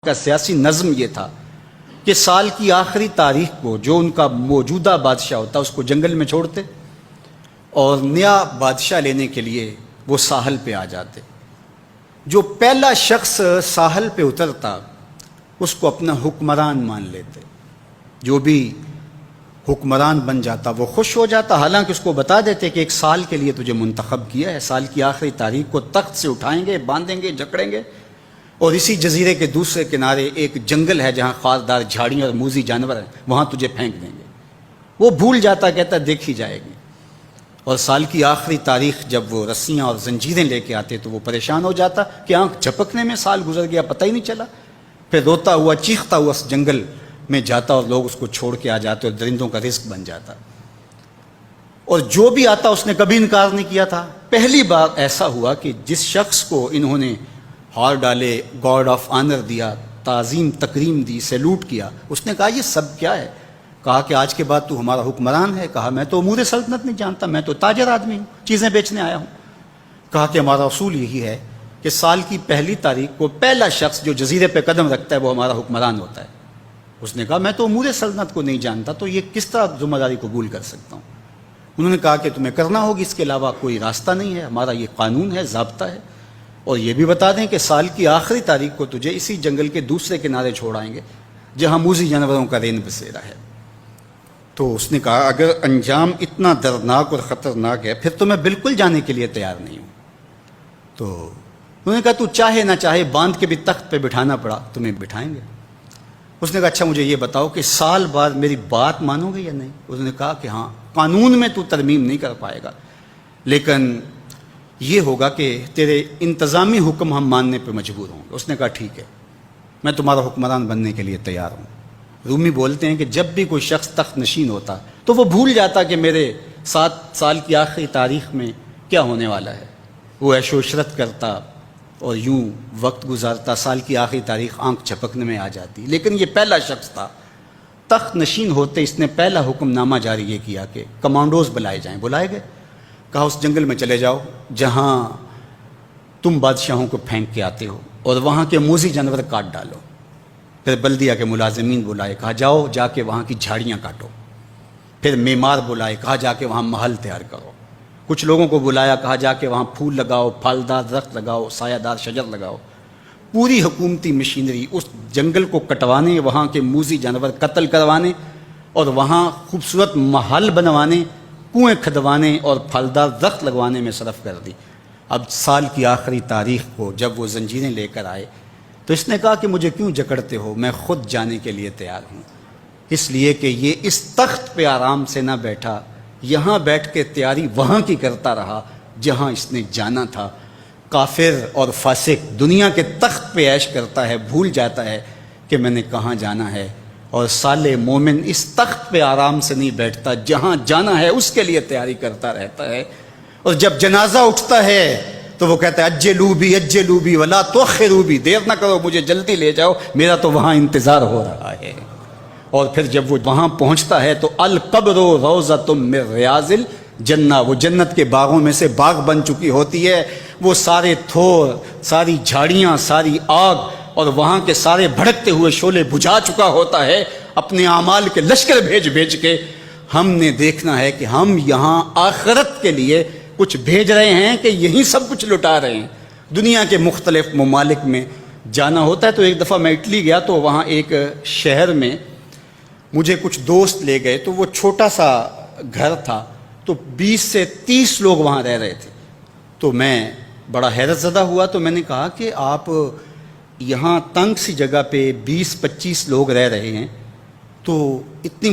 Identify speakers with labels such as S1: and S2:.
S1: کا سیاسی نظم یہ تھا کہ سال کی آخری تاریخ کو جو ان کا موجودہ بادشاہ ہوتا اس کو جنگل میں چھوڑتے اور نیا بادشاہ لینے کے لیے وہ ساحل پہ آ جاتے۔ جو پہلا شخص ساحل پہ اترتا اس کو اپنا حکمران مان لیتے، جو بھی حکمران بن جاتا وہ خوش ہو جاتا، حالانکہ اس کو بتا دیتے کہ ایک سال کے لیے تجھے منتخب کیا ہے، سال کی آخری تاریخ کو تخت سے اٹھائیں گے، باندھیں گے، جکڑیں گے، اور اسی جزیرے کے دوسرے کنارے ایک جنگل ہے جہاں خاردار جھاڑیاں اور موذی جانور ہیں، وہاں تجھے پھینک دیں گے۔ وہ بھول جاتا، کہتا دیکھی جائے گی۔ اور سال کی آخری تاریخ جب وہ رسیاں اور زنجیریں لے کے آتے تو وہ پریشان ہو جاتا کہ آنکھ جھپکنے میں سال گزر گیا، پتہ ہی نہیں چلا۔ پھر روتا ہوا چیختا ہوا اس جنگل میں جاتا اور لوگ اس کو چھوڑ کے آ جاتے اور درندوں کا رزق بن جاتا، اور جو بھی آتا اس نے کبھی انکار نہیں کیا تھا۔ پہلی بار ایسا ہوا کہ جس شخص کو انہوں نے ہار ڈالے، گارڈ آف آنر دیا، تعظیم تکریم دی، سیلوٹ کیا، اس نے کہا یہ سب کیا ہے؟ کہا کہ آج کے بعد تو ہمارا حکمران ہے۔ کہا میں تو امور سلطنت نہیں جانتا، میں تو تاجر آدمی ہوں، چیزیں بیچنے آیا ہوں۔ کہا کہ ہمارا اصول یہی ہے کہ سال کی پہلی تاریخ کو پہلا شخص جو جزیرے پہ قدم رکھتا ہے وہ ہمارا حکمران ہوتا ہے۔ اس نے کہا میں تو امور سلطنت کو نہیں جانتا، تو یہ کس طرح ذمہ داری قبول کر سکتا ہوں؟ انہوں نے کہا کہ تمہیں کرنا ہوگی، اس کے علاوہ کوئی راستہ نہیں ہے، ہمارا یہ قانون ہے، ضابطہ ہے، اور یہ بھی بتا دیں کہ سال کی آخری تاریخ کو تجھے اسی جنگل کے دوسرے کنارے چھوڑ آئیں گے جہاں موذی جانوروں کا رین بسیرا ہے۔ تو اس نے کہا اگر انجام اتنا دردناک اور خطرناک ہے پھر تو میں بالکل جانے کے لیے تیار نہیں ہوں۔ تو انہوں نے کہا تو چاہے نہ چاہے باندھ کے بھی تخت پہ بٹھانا پڑا تمہیں بٹھائیں گے۔ اس نے کہا اچھا مجھے یہ بتاؤ کہ سال بعد میری بات مانو گے یا نہیں؟ اس نے کہا کہ ہاں، قانون میں تو ترمیم نہیں کر پائے گا، لیکن یہ ہوگا کہ تیرے انتظامی حکم ہم ماننے پہ مجبور ہوں گے۔ اس نے کہا ٹھیک ہے، میں تمہارا حکمران بننے کے لیے تیار ہوں۔ رومی بولتے ہیں کہ جب بھی کوئی شخص تخت نشین ہوتا تو وہ بھول جاتا کہ میرے 7 سال کی آخری تاریخ میں کیا ہونے والا ہے۔ وہ عیش و عشرت کرتا اور یوں وقت گزارتا، سال کی آخری تاریخ آنکھ جھپکنے میں آ جاتی۔ لیکن یہ پہلا شخص تھا، تخت نشین ہوتے اس نے پہلا حکم نامہ جاری یہ کیا کہ کمانڈوز بلائے جائیں۔ بلائے گئے، کہا اس جنگل میں چلے جاؤ جہاں تم بادشاہوں کو پھینک کے آتے ہو اور وہاں کے موذی جانور کاٹ ڈالو۔ پھر بلدیہ کے ملازمین بلائے، کہا جاؤ جا کے وہاں کی جھاڑیاں کاٹو۔ پھر معمار بلائے، کہا جا کے وہاں محل تیار کرو۔ کچھ لوگوں کو بلایا، کہا جا کے وہاں پھول لگاؤ، پھلدار درخت لگاؤ، سایہ دار شجر لگاؤ۔ پوری حکومتی مشینری اس جنگل کو کٹوانے، وہاں کے موذی جانور قتل کروانے اور وہاں خوبصورت محل بنوانے، کنویں کھدوانے اور پھلدار درخت لگوانے میں صرف کر دی۔ اب سال کی آخری تاریخ کو جب وہ زنجیریں لے کر آئے تو اس نے کہا کہ مجھے کیوں جکڑتے ہو، میں خود جانے کے لیے تیار ہوں، اس لیے کہ یہ اس تخت پہ آرام سے نہ بیٹھا، یہاں بیٹھ کے تیاری وہاں کی کرتا رہا جہاں اس نے جانا تھا۔ کافر اور فاسق دنیا کے تخت پہ عیش کرتا ہے، بھول جاتا ہے کہ میں نے کہاں جانا ہے، اور صالح مومن اس تخت پہ آرام سے نہیں بیٹھتا، جہاں جانا ہے اس کے لیے تیاری کرتا رہتا ہے۔ اور جب جنازہ اٹھتا ہے تو وہ کہتا ہے اجلوا بی ولا تؤخروا بی، دیر نہ کرو، مجھے جلدی لے جاؤ، میرا تو وہاں انتظار ہو رہا ہے۔ اور پھر جب وہ وہاں پہنچتا ہے تو القبر روضۃ من ریاض الجنہ، وہ جنت کے باغوں میں سے باغ بن چکی ہوتی ہے۔ وہ سارے تھور، ساری جھاڑیاں، ساری آگ اور وہاں کے سارے بھڑکتے ہوئے شعلے بجھا چکا ہوتا ہے، اپنے اعمال کے لشکر بھیج کے۔ ہم نے دیکھنا ہے کہ ہم یہاں آخرت کے لیے کچھ بھیج رہے ہیں کہ یہیں سب کچھ لٹا رہے ہیں۔ دنیا کے مختلف ممالک میں جانا ہوتا ہے۔ تو ایک دفعہ میں اٹلی گیا تو وہاں ایک شہر میں مجھے کچھ دوست لے گئے، تو وہ چھوٹا سا گھر تھا، تو 20 سے 30 لوگ وہاں رہ رہے تھے۔ تو میں بڑا حیرت زدہ ہوا، تو میں نے کہا کہ آپ یہاں تنگ سی جگہ پہ 20-25 لوگ رہ رہے ہیں، تو اتنی